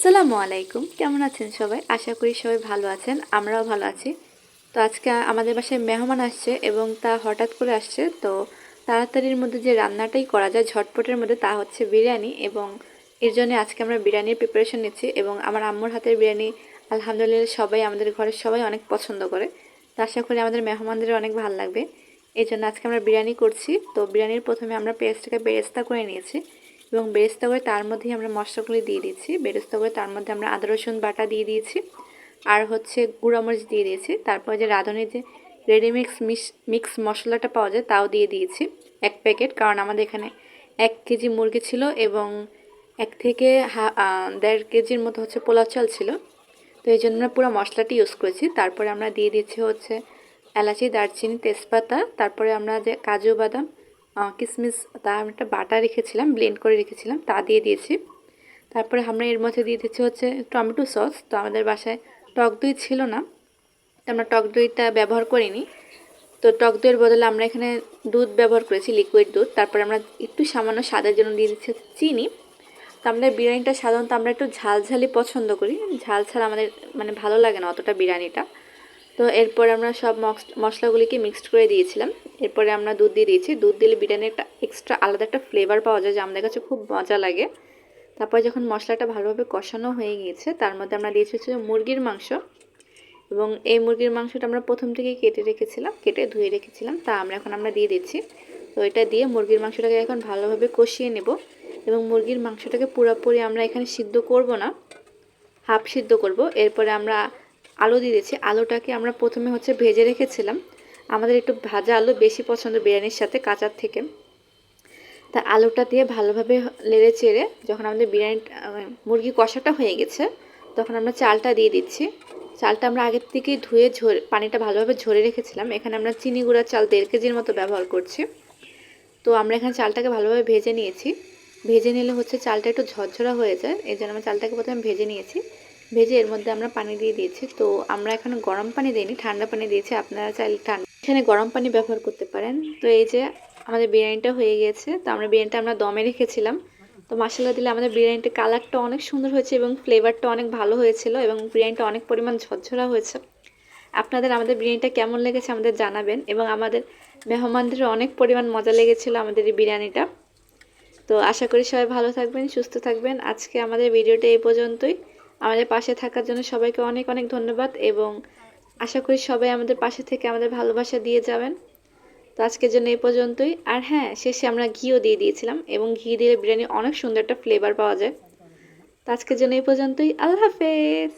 আসসালামু আলাইকুম, কেমন আছেন সবাই? আশা করি সবাই ভালো আছেন, আমরাও ভালো আছি। তো আজকে আমাদের বাসায় মেহমান আসছে এবং তা হঠাৎ করে আসছে। তো তাড়াতাড়ির মধ্যে যে রান্নাটাই করা যায় ঝটপটের মধ্যে, তা হচ্ছে বিরিয়ানি। এবং এর জন্য আজকে আমরা বিরিয়ানির প্রিপারেশন নিচ্ছি। এবং আমার আম্মুর হাতের বিরিয়ানি আলহামদুলিল্লাহ সবাই, আমাদের ঘরের সবাই অনেক পছন্দ করে। তো আশা করি আমাদের মেহমানদের অনেক ভালো লাগবে। এই জন্য আজকে আমরা বিরিয়ানি করছি। তো বিরিয়ানির প্রথমে আমরা পেঁয়াজটাকে বেরেস্তা করে নিয়েছি এবং বেরেস্তা করে তার মধ্যেই আমরা মশলাগুলি দিয়ে দিচ্ছি। বেরেস্তা করে তার মধ্যে আমরা আদা রসুন বাটা দিয়ে দিয়েছি, আর হচ্ছে গুঁড়ামরিচ দিয়ে দিয়েছি। তারপর যে রাঁধুনির যে রেডিমিক্স মিক্স মশলাটা পাওয়া যায় তাও দিয়ে দিয়েছি 1 প্যাকেট, কারণ আমাদের এখানে 1 কেজি মুরগি ছিল এবং 1 থেকে 1.5 কেজির মতো হচ্ছে পোলাও চাল ছিল। তো এই জন্য আমরা পুরো মশলাটি ইউজ করেছি। তারপরে আমরা দিয়ে দিচ্ছি হচ্ছে এলাচি, দারচিনি, তেজপাতা। তারপরে আমরা যে কাজু বাদাম, কিশমিশ, তা আমি একটা বাটা রেখেছিলাম, ব্লেন্ড করে রেখেছিলাম, তা দিয়ে দিয়েছি। তারপরে আমরা এর মধ্যে দিয়ে দিচ্ছি হচ্ছে টমেটো সস। তো আমাদের বাসায় টক দই ছিল না, তো আমরা টক দইটা ব্যবহার করিনি। তো টক দইয়ের বদলে আমরা এখানে দুধ ব্যবহার করেছি, লিকুইড দুধ। তারপরে আমরা একটু সামান্য স্বাদের জন্য দিয়ে দিচ্ছি চিনি। তো আমাদের বিরিয়ানিটা সাধারণত আমরা একটু ঝালঝালি পছন্দ করি, ঝাল ছাড়া আমাদের মানে ভালো লাগে না অতটা বিরিয়ানিটা। তো এরপর আমরা সব মশলাগুলিকে মিক্সড করে দিয়েছিলাম। এরপরে আমরা দুধ দিয়ে দিয়েছি। দুধ দিলে বিরিয়ানির একটা এক্সট্রা আলাদা একটা ফ্লেভার পাওয়া যায়, যা আমাদের কাছে খুব মজা লাগে। তারপর যখন মশলাটা ভালোভাবে কষানো হয়ে গিয়েছে, তার মধ্যে আমরা দিয়েছি হচ্ছে মুরগির মাংস। এবং এই মুরগির মাংসটা আমরা প্রথম থেকেই কেটে ধুয়ে রেখেছিলাম, তা আমরা দিয়ে দিচ্ছি। তো এটা দিয়ে মুরগির মাংসটাকে এখন ভালোভাবে কষিয়ে নেব। এবং মুরগির মাংসটাকে পুরোপুরি আমরা এখানে সিদ্ধ করব না, হাফ সিদ্ধ করব। এরপরে আমরা আলু দিয়ে দিচ্ছি। আলুটাকে আমরা প্রথমে হচ্ছে ভেজে রেখেছিলাম, আমাদের একটু ভাজা আলু বেশি পছন্দ বিরিয়ানির সাথে কাঁচার থেকে। তা আলুটা দিয়ে ভালোভাবে নেড়ে চেড়ে যখন আমাদের মুরগি কষাটা হয়ে গেছে, তখন আমরা চালটা দিয়ে দিচ্ছি। চালটা আমরা আগের থেকেই ধুয়ে পানিটা ভালোভাবে ঝরে রেখেছিলাম। এখানে আমরা চিনি গুঁড়া চাল 1.5 কেজির মতো ব্যবহার করছি। তো আমরা এখানে চালটাকে ভালোভাবে ভেজে নিয়েছি। ভেজে নিলে হচ্ছে চালটা একটু ঝরঝরা হয়ে যায়, এই জন্য আমরা চালটাকে প্রথমে ভেজে নিয়েছি। ভেজে এর মধ্যে আমরা পানি দিয়ে দিয়েছি। তো আমরা এখানে গরম পানি দিইনি, ঠান্ডা পানি দিয়েছি। আপনারা চাইলে এখানে গরম পানি ব্যবহার করতে পারেন। তো এই যে আমাদের বিরিয়ানিটা হয়ে গেছে। তো বিরিয়ানিটা আমরা দমে রেখেছিলাম। তো মশলা দিলে আমাদের বিরিয়ানিটার কালারটা অনেক সুন্দর হয়েছে এবং ফ্লেভারটা অনেক ভালো হয়েছিল এবং বিরিয়ানিটা অনেক পরিমাণ ঝরঝরা হয়েছে। আপনাদের আমাদের বিরিয়ানিটা কেমন লেগেছে আমাদের জানাবেন। এবং আমাদের মেহমানদের অনেক পরিমাণ মজা লেগেছিল আমাদের এই বিরিয়ানিটা। তো আশা করি সবাই ভালো থাকবেন, সুস্থ থাকবেন। আজকে আমাদের ভিডিওটা এই পর্যন্তই। আমাদের পাশে থাকার জন্য সবাইকে অনেক অনেক ধন্যবাদ এবং আশা করি সবাই আমাদের পাশে থেকে আমাদের ভালোবাসা দিয়ে যাবেন। তো আজকের জন্য এই পর্যন্তই। আর হ্যাঁ, শেষে আমরা ঘিও দিয়ে দিয়েছিলাম এবং ঘি দিলে বিরিয়ানি অনেক সুন্দর একটা ফ্লেভার পাওয়া যায়। তো আজকের জন্য এই পর্যন্তই। আল্লাহ হাফেজ।